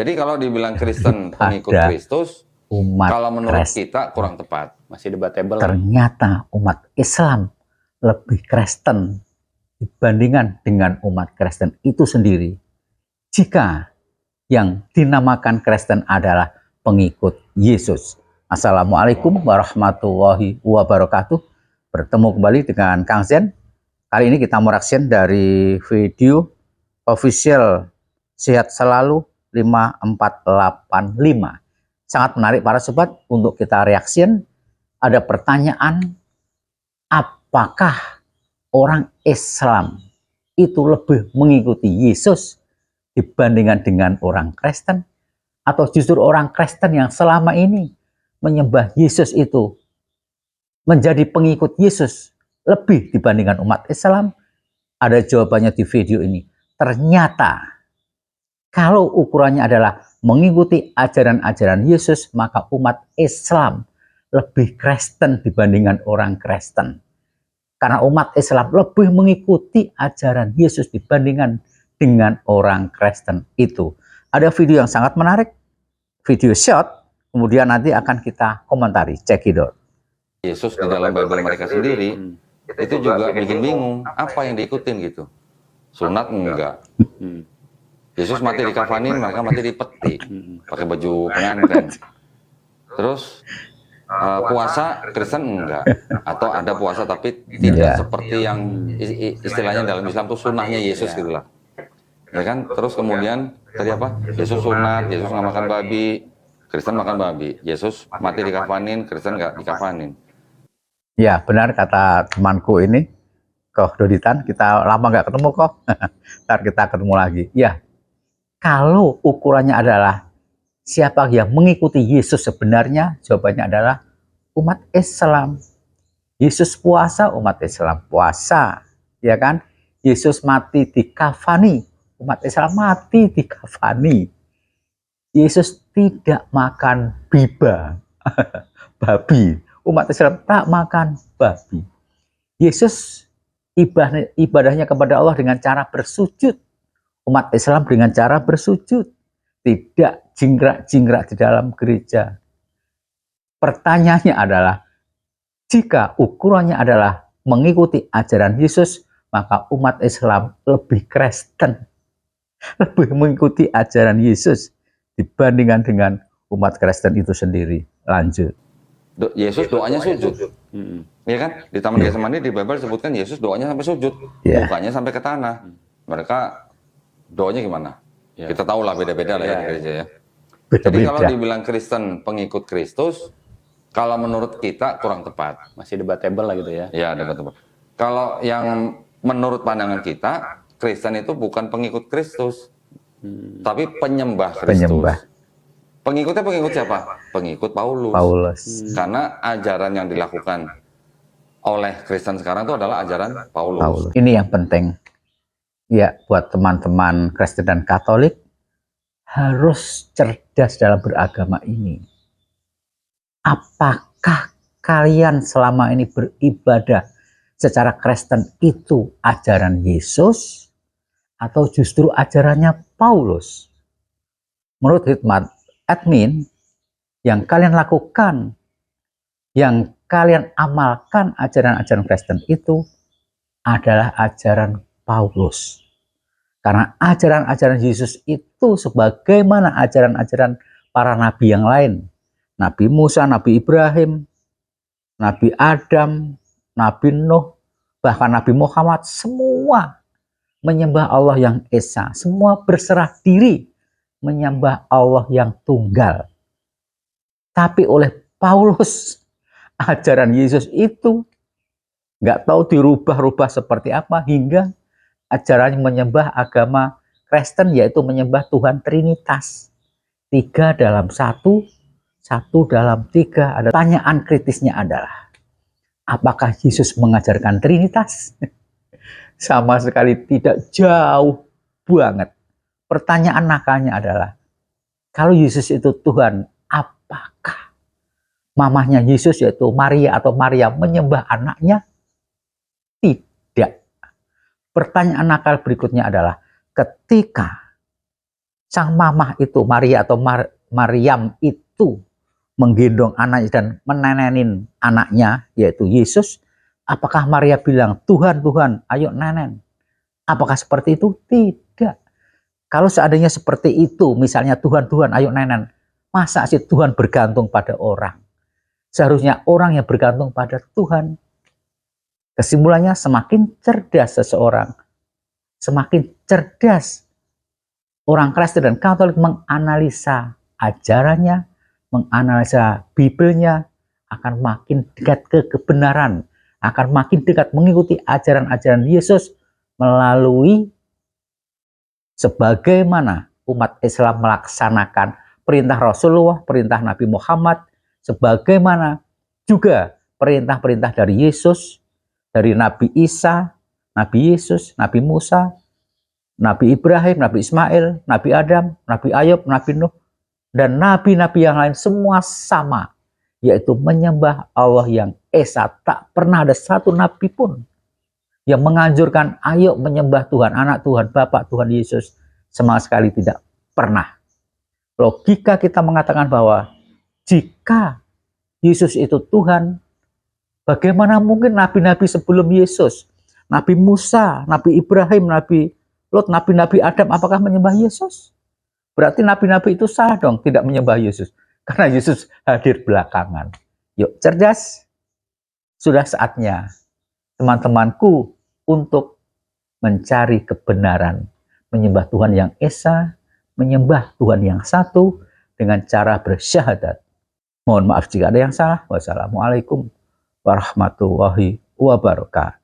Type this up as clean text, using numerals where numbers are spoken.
Jadi kalau dibilang Kristen pengikut Pada Kristus, umat kalau menurut Kristen. kita kurang tepat. Masih debatable. Ternyata umat Islam lebih Kristen dibandingkan dengan umat Kristen itu sendiri. Jika yang dinamakan Kristen adalah pengikut Yesus. Assalamualaikum warahmatullahi wabarakatuh. Bertemu kembali dengan Kang Zen. Kali ini kita mereaction dari video official Sehat Selalu 5485. Sangat menarik para sobat untuk kita reaction. Ada pertanyaan, apakah orang Islam itu lebih mengikuti Yesus dibandingkan dengan orang Kristen? Atau justru orang Kristen yang selama ini menyembah Yesus itu menjadi pengikut Yesus lebih dibandingkan umat Islam? Ada jawabannya di video ini. Ternyata kalau ukurannya adalah mengikuti ajaran-ajaran Yesus, maka umat Islam lebih Kristen dibandingkan orang Kristen. Karena umat Islam lebih mengikuti ajaran Yesus dibandingkan dengan orang Kristen itu. Ada video yang sangat menarik, video short, kemudian nanti akan kita komentari, cekidot. Yesus di dalam Bible mereka sendiri, itu juga bikin bingung, apa yang diikutin gitu. Sunat enggak. Yesus mati di kafanin, mereka mati di peti, pakai baju pengantin. Terus puasa Kristen enggak, atau ada puasa tapi tidak seperti yang istilahnya dalam Islam tuh sunnahnya Yesus gitulah, ya kan? Terus kemudian tadi apa? Yesus sunat, Yesus nggak makan babi, Kristen makan babi. Yesus mati di kafanin, Kristen nggak di kafanin. Ya benar kata temanku ini, Koh Doditan, kita lama nggak ketemu kok, ntar kita ketemu lagi. Ya, kalau ukurannya adalah siapa yang mengikuti Yesus sebenarnya, jawabannya adalah umat Islam. Yesus puasa, umat Islam puasa, ya kan? Yesus mati di kafani, umat Islam mati di kafani. Yesus tidak makan biba, babi, umat Islam tak makan babi. Yesus ibadahnya kepada Allah dengan cara bersujud, umat Islam dengan cara bersujud, tidak jingkrak-jingkrak di dalam gereja. Pertanyaannya adalah, jika ukurannya adalah mengikuti ajaran Yesus, maka umat Islam lebih Kristen, lebih mengikuti ajaran Yesus dibandingkan dengan umat Kristen itu sendiri. Lanjut. Yesus doanya sujud, ya kan? Di Taman Getsemani di Bible disebutkan Yesus doanya sampai sujud, mukanya sampai ke tanah. Mereka doanya gimana? Ya. Kita tahu lah beda-beda lah ya di gereja ya. Jadi kalau dibilang Kristen pengikut Kristus, kalau menurut kita kurang tepat. Masih debatable lah gitu ya. Ya, debatable. Kalau yang menurut pandangan kita, Kristen itu bukan pengikut Kristus, tapi penyembah Kristus. Pengikutnya pengikut siapa? Pengikut Paulus. Karena ajaran yang dilakukan oleh Kristen sekarang itu adalah ajaran Paulus. Ini yang penting. Ya, buat teman-teman Kristen dan Katolik, harus cerdas dalam beragama ini. Apakah kalian selama ini beribadah secara Kristen itu ajaran Yesus atau justru ajarannya Paulus? Menurut hikmat admin, yang kalian lakukan, yang kalian amalkan ajaran-ajaran Kristen itu adalah ajaran Paulus. Karena ajaran-ajaran Yesus itu sebagaimana ajaran-ajaran para nabi yang lain. Nabi Musa, Nabi Ibrahim, Nabi Adam, Nabi Nuh, bahkan Nabi Muhammad, semua menyembah Allah yang Esa. Semua berserah diri menyembah Allah yang tunggal. Tapi oleh Paulus, ajaran Yesus itu nggak tahu dirubah-rubah seperti apa hingga ajarannya menyembah agama Kristen, yaitu menyembah Tuhan Trinitas. 3 dalam 1, 1 dalam 3. Ada pertanyaan kritisnya adalah, apakah Yesus mengajarkan Trinitas? Sama sekali tidak, jauh banget. Pertanyaan nakalnya adalah, kalau Yesus itu Tuhan, apakah mamahnya Yesus yaitu Maria atau Maria menyembah anaknya? Tidak. Pertanyaan nakal berikutnya adalah, ketika sang mamah itu, Maria atau Maryam itu menggendong anaknya dan menenenin anaknya, yaitu Yesus, apakah Maria bilang, Tuhan, Tuhan, ayo nenen? Apakah seperti itu? Tidak. Kalau seandainya seperti itu, misalnya Tuhan, Tuhan, ayo nenen, masa sih Tuhan bergantung pada orang? Seharusnya orang yang bergantung pada Tuhan. Kesimpulannya, semakin cerdas seseorang, semakin cerdas orang Kristen dan Katolik menganalisa ajarannya, menganalisa Bibelnya, akan makin dekat ke kebenaran, akan makin dekat mengikuti ajaran-ajaran Yesus melalui sebagaimana umat Islam melaksanakan perintah Rasulullah, perintah Nabi Muhammad, sebagaimana juga perintah-perintah dari Yesus, dari Nabi Isa, Nabi Yesus, Nabi Musa, Nabi Ibrahim, Nabi Ismail, Nabi Adam, Nabi Ayub, Nabi Nuh, dan nabi-nabi yang lain semua sama, yaitu menyembah Allah yang esa. Tak pernah ada satu nabi pun yang menganjurkan ayo menyembah Tuhan, anak Tuhan, Bapa Tuhan Yesus. Sama sekali tidak pernah. Logika kita mengatakan bahwa jika Yesus itu Tuhan, bagaimana mungkin nabi-nabi sebelum Yesus, Nabi Musa, Nabi Ibrahim, Nabi Lot, nabi-nabi Adam, apakah menyembah Yesus? Berarti nabi-nabi itu salah dong, tidak menyembah Yesus. Karena Yesus hadir belakangan. Yuk, cerdas. Sudah saatnya teman-temanku untuk mencari kebenaran. Menyembah Tuhan yang esa, menyembah Tuhan yang satu dengan cara bersyahadat. Mohon maaf jika ada yang salah. Wassalamualaikum warahmatullahi wabarakatuh.